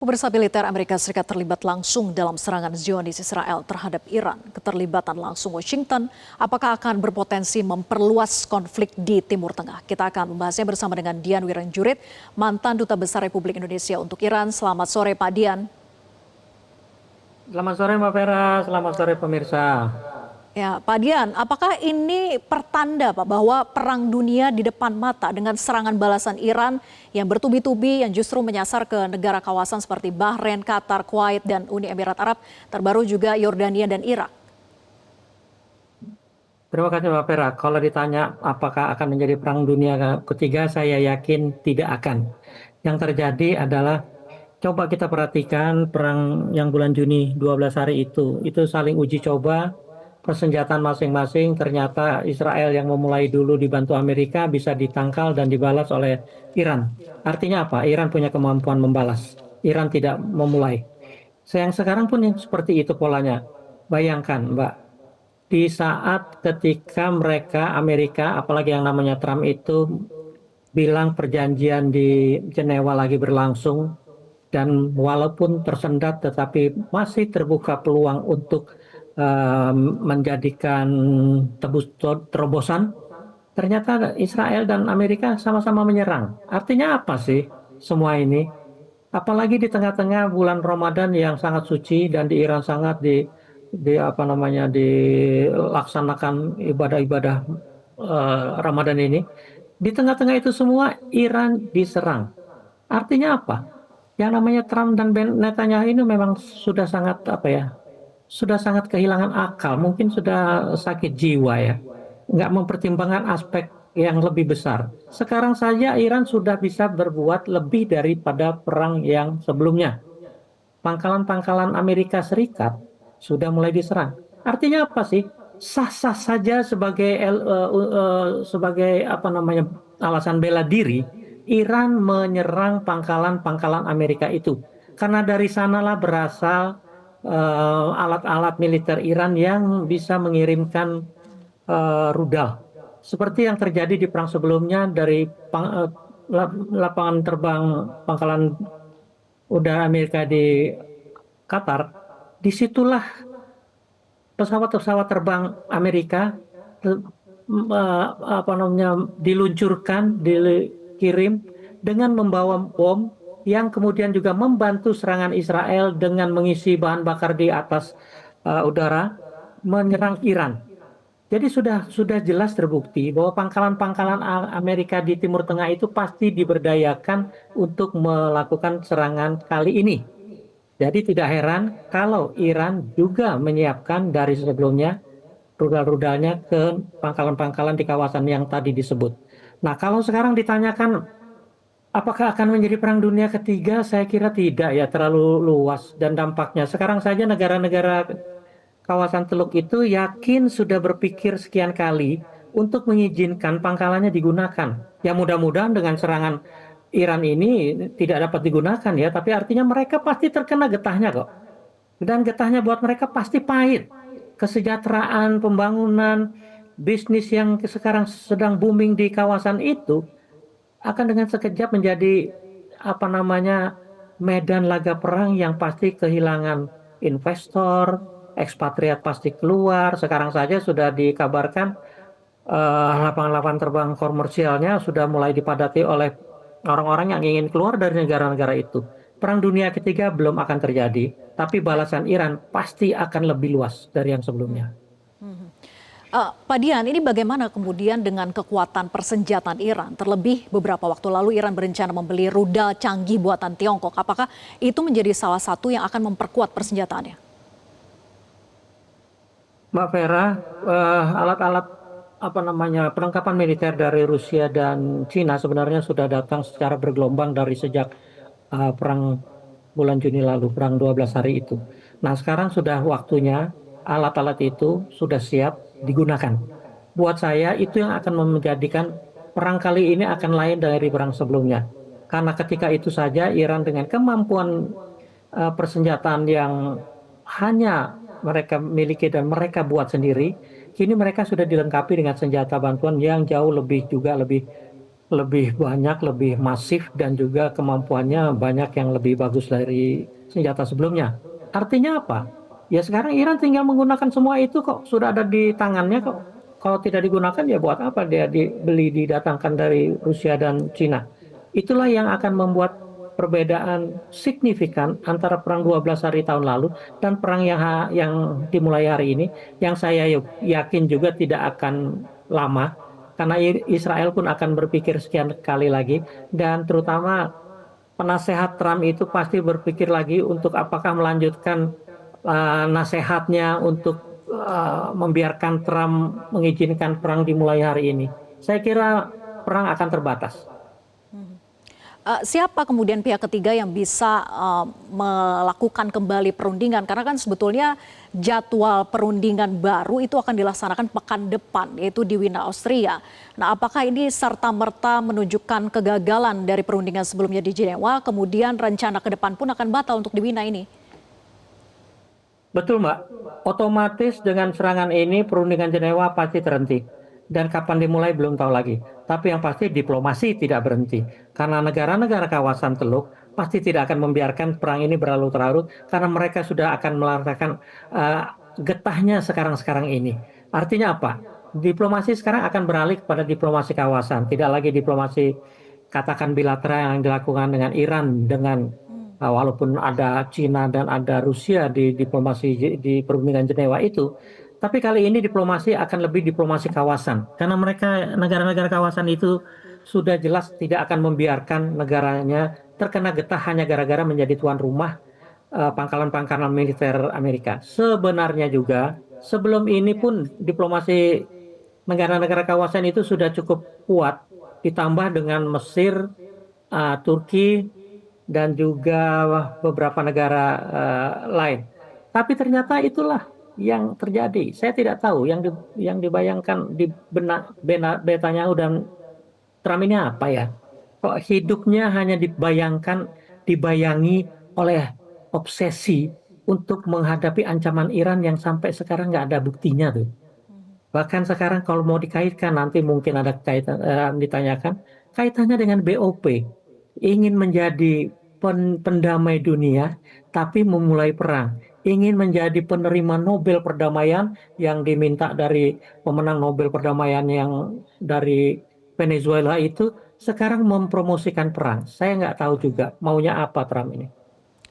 Pemirsa militer Amerika Serikat terlibat langsung dalam serangan Zionis Israel terhadap Iran. Keterlibatan langsung Washington, apakah akan berpotensi memperluas konflik di Timur Tengah? Kita akan membahasnya bersama dengan Dian Wiranjurit, mantan Duta Besar Republik Indonesia untuk Iran. Selamat sore Pak Dian. Selamat sore Mbak Vera, selamat sore pemirsa. Ya, Pak Dian, apakah ini pertanda Pak bahwa perang dunia di depan mata dengan serangan balasan Iran yang bertubi-tubi yang justru menyasar ke negara kawasan seperti Bahrain, Qatar, Kuwait, dan Uni Emirat Arab, terbaru juga Yordania dan Irak? Terima kasih Mbak Vera. Kalau ditanya apakah akan menjadi perang dunia ketiga, saya yakin tidak akan. Yang terjadi adalah coba kita perhatikan perang yang bulan Juni 12 hari itu saling uji coba persenjataan masing-masing. Ternyata Israel yang memulai dulu dibantu Amerika bisa ditangkal dan dibalas oleh Iran. Artinya apa? Iran punya kemampuan membalas. Iran tidak memulai. Yang sekarang pun yang seperti itu polanya. Bayangkan Mbak, di saat ketika mereka Amerika, apalagi yang namanya Trump itu bilang perjanjian di Jenewa lagi berlangsung, dan walaupun tersendat tetapi masih terbuka peluang untuk menjadikan terobosan. Ternyata Israel dan Amerika sama-sama menyerang. Artinya apa sih semua ini? Apalagi di tengah-tengah bulan Ramadan yang sangat suci dan di Iran sangat di apa namanya dilaksanakan ibadah-ibadah Ramadan ini. Di tengah-tengah itu semua Iran diserang. Artinya apa? Yang namanya Trump dan Netanyahu ini memang sudah sangat apa ya? Sudah sangat kehilangan akal, mungkin sudah sakit jiwa ya. Nggak mempertimbangkan aspek yang lebih besar. Sekarang saja Iran sudah bisa berbuat lebih daripada perang yang sebelumnya. Pangkalan-pangkalan Amerika Serikat sudah mulai diserang. Artinya apa sih? Sah-sah saja sebagai apa namanya alasan bela diri, Iran menyerang pangkalan-pangkalan Amerika itu. Karena dari sanalah berasal alat-alat militer Iran yang bisa mengirimkan rudal. Seperti yang terjadi di perang sebelumnya dari lapangan terbang pangkalan udara Amerika di Qatar, disitulah pesawat-pesawat terbang Amerika apa namanya diluncurkan, dikirim dengan membawa bom yang kemudian juga membantu serangan Israel dengan mengisi bahan bakar di atas udara menyerang Iran. Jadi sudah jelas terbukti bahwa pangkalan-pangkalan Amerika di Timur Tengah itu pasti diberdayakan untuk melakukan serangan kali ini. Jadi tidak heran kalau Iran juga menyiapkan dari sebelumnya rudal-rudalnya ke pangkalan-pangkalan di kawasan yang tadi disebut. Nah, kalau sekarang ditanyakan apakah akan menjadi perang dunia ketiga, saya kira tidak ya, terlalu luas dan dampaknya. Sekarang saja negara-negara kawasan Teluk itu yakin sudah berpikir sekian kali untuk mengizinkan pangkalannya digunakan. Ya mudah-mudahan dengan serangan Iran ini tidak dapat digunakan ya, tapi artinya mereka pasti terkena getahnya kok. Dan getahnya buat mereka pasti pahit. Kesejahteraan, pembangunan, bisnis yang sekarang sedang booming di kawasan itu akan dengan sekejap menjadi apa namanya medan laga perang yang pasti kehilangan investor, ekspatriat pasti keluar. Sekarang saja sudah dikabarkan lapangan-lapangan terbang komersialnya sudah mulai dipadati oleh orang-orang yang ingin keluar dari negara-negara itu. Perang dunia ketiga belum akan terjadi, tapi balasan Iran pasti akan lebih luas dari yang sebelumnya. Pak Dian, ini bagaimana kemudian dengan kekuatan persenjataan Iran? Terlebih beberapa waktu lalu Iran berencana membeli rudal canggih buatan Tiongkok. Apakah itu menjadi salah satu yang akan memperkuat persenjataannya? Mbak Vera, alat-alat apa namanya perlengkapan militer dari Rusia dan Cina sebenarnya sudah datang secara bergelombang dari sejak perang bulan Juni lalu, perang 12 hari itu. Nah, sekarang sudah waktunya alat-alat itu sudah siap digunakan. Buat saya itu yang akan menjadikan perang kali ini akan lain dari perang sebelumnya. Karena ketika itu saja Iran dengan kemampuan persenjataan yang hanya mereka miliki dan mereka buat sendiri, kini mereka sudah dilengkapi dengan senjata bantuan yang jauh lebih lebih banyak, lebih masif, dan juga kemampuannya banyak yang lebih bagus dari senjata sebelumnya. Artinya apa? Ya sekarang Iran tinggal menggunakan semua itu kok, sudah ada di tangannya kok. Kalau tidak digunakan ya buat apa dia dibeli, didatangkan dari Rusia dan Cina. Itulah yang akan membuat perbedaan signifikan antara perang 12 hari tahun lalu dan perang yang dimulai hari ini, yang saya yakin juga tidak akan lama karena Israel pun akan berpikir sekian kali lagi, dan terutama penasehat Trump itu pasti berpikir lagi untuk apakah melanjutkan nasihatnya untuk membiarkan Trump mengizinkan perang dimulai hari ini. Saya kira perang akan terbatas. Siapa kemudian pihak ketiga yang bisa melakukan kembali perundingan? Karena kan sebetulnya jadwal perundingan baru itu akan dilaksanakan pekan depan, yaitu di Wina, Austria. Nah, apakah ini serta-merta menunjukkan kegagalan dari perundingan sebelumnya di Jenewa, kemudian rencana ke depan pun akan batal untuk di Wina ini? Betul, Mbak. Otomatis dengan serangan ini perundingan Jenewa pasti terhenti. Dan kapan dimulai belum tahu lagi. Tapi yang pasti diplomasi tidak berhenti. Karena negara-negara kawasan Teluk pasti tidak akan membiarkan perang ini berlarut-larut karena mereka sudah akan merasakan getahnya sekarang-sekarang ini. Artinya apa? Diplomasi sekarang akan beralih kepada diplomasi kawasan. Tidak lagi diplomasi katakan bilateral yang dilakukan dengan Iran, dengan walaupun ada Cina dan ada Rusia di diplomasi di perundingan Jenewa itu, tapi kali ini diplomasi akan lebih diplomasi kawasan, karena mereka negara-negara kawasan itu sudah jelas tidak akan membiarkan negaranya terkena getah hanya gara-gara menjadi tuan rumah pangkalan-pangkalan militer Amerika. Sebenarnya juga sebelum ini pun diplomasi negara-negara kawasan itu sudah cukup kuat, ditambah dengan Mesir, Turki, dan juga beberapa negara lain. Tapi ternyata itulah yang terjadi. Saya tidak tahu yang dibayangkan di benak Netanyahu dan Trump ini apa ya? Kok hidupnya hanya dibayangi oleh obsesi untuk menghadapi ancaman Iran yang sampai sekarang nggak ada buktinya tuh. Bahkan sekarang kalau mau dikaitkan nanti mungkin ada kaitan ditanyakan kaitannya dengan BOP, ingin menjadi pendamai dunia tapi memulai perang, ingin menjadi penerima Nobel perdamaian yang diminta dari pemenang Nobel perdamaian yang dari Venezuela itu sekarang mempromosikan perang. Saya nggak tahu juga maunya apa Trump ini.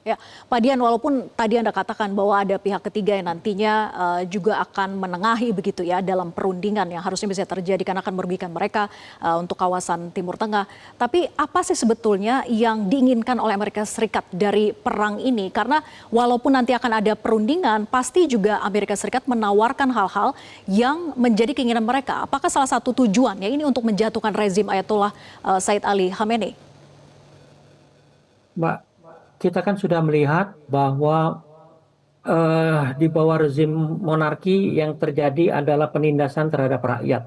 Ya, Pak Dian, walaupun tadi Anda katakan bahwa ada pihak ketiga yang nantinya juga akan menengahi begitu ya dalam perundingan yang harusnya bisa terjadi karena akan merugikan mereka untuk kawasan Timur Tengah. Tapi apa sih sebetulnya yang diinginkan oleh Amerika Serikat dari perang ini? Karena walaupun nanti akan ada perundingan, pasti juga Amerika Serikat menawarkan hal-hal yang menjadi keinginan mereka. Apakah salah satu tujuannya ini untuk menjatuhkan rezim Ayatollah Said Ali Khamenei? Mbak, kita kan sudah melihat bahwa di bawah rezim monarki yang terjadi adalah penindasan terhadap rakyat.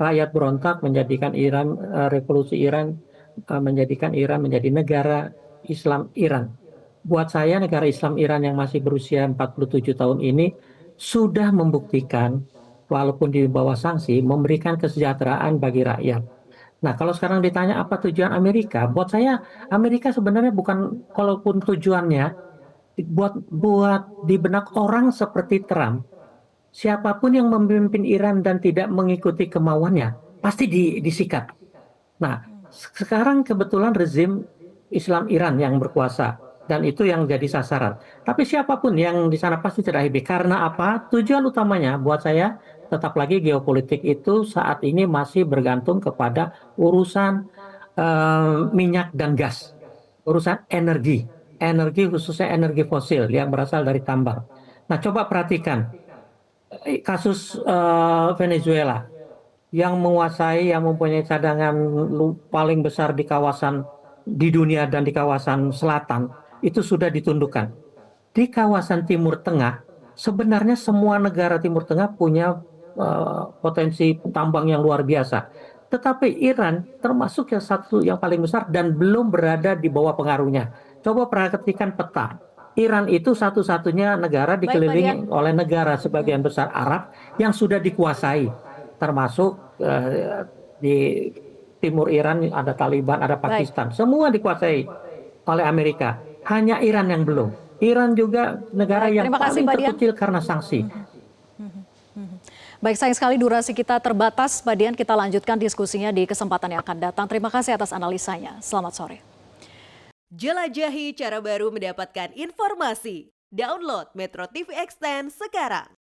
Rakyat berontak menjadikan Iran, revolusi Iran menjadikan Iran menjadi negara Islam Iran. Buat saya negara Islam Iran yang masih berusia 47 tahun ini sudah membuktikan walaupun di bawah sanksi memberikan kesejahteraan bagi rakyat. Nah, kalau sekarang ditanya apa tujuan Amerika, buat saya Amerika sebenarnya bukan, kalaupun tujuannya buat buat di benak orang seperti Trump, siapapun yang memimpin Iran dan tidak mengikuti kemauannya pasti disikat. Nah, sekarang kebetulan rezim Islam Iran yang berkuasa dan itu yang jadi sasaran. Tapi siapapun yang di sana pasti tidak happy. Karena apa? Tujuan utamanya buat saya tetap lagi geopolitik itu saat ini masih bergantung kepada urusan minyak dan gas, urusan energi khususnya energi fosil yang berasal dari tambang. Nah, coba perhatikan kasus Venezuela yang menguasai, yang mempunyai cadangan paling besar di kawasan di dunia dan di kawasan selatan itu sudah ditundukkan. Di kawasan Timur Tengah, sebenarnya semua negara Timur Tengah punya potensi tambang yang luar biasa. Tetapi Iran termasuk yang satu yang paling besar dan belum berada di bawah pengaruhnya. Coba perhatikan peta. Iran itu satu-satunya negara Baik, Pak Dian. dikelilingi oleh negara sebagian besar Arab yang sudah dikuasai, termasuk di timur Iran ada Taliban, ada Pakistan, semua dikuasai oleh Amerika. Hanya Iran yang belum. Iran juga negara Baik, yang terima kasih, paling Mbak Dian. terkecil karena sanksi. Baik, sayang sekali durasi kita terbatas. Mbak Dian, kita lanjutkan diskusinya di kesempatan yang akan datang. Terima kasih atas analisanya. Selamat sore. Jelajahi cara baru mendapatkan informasi. Download Metro TV Extend sekarang.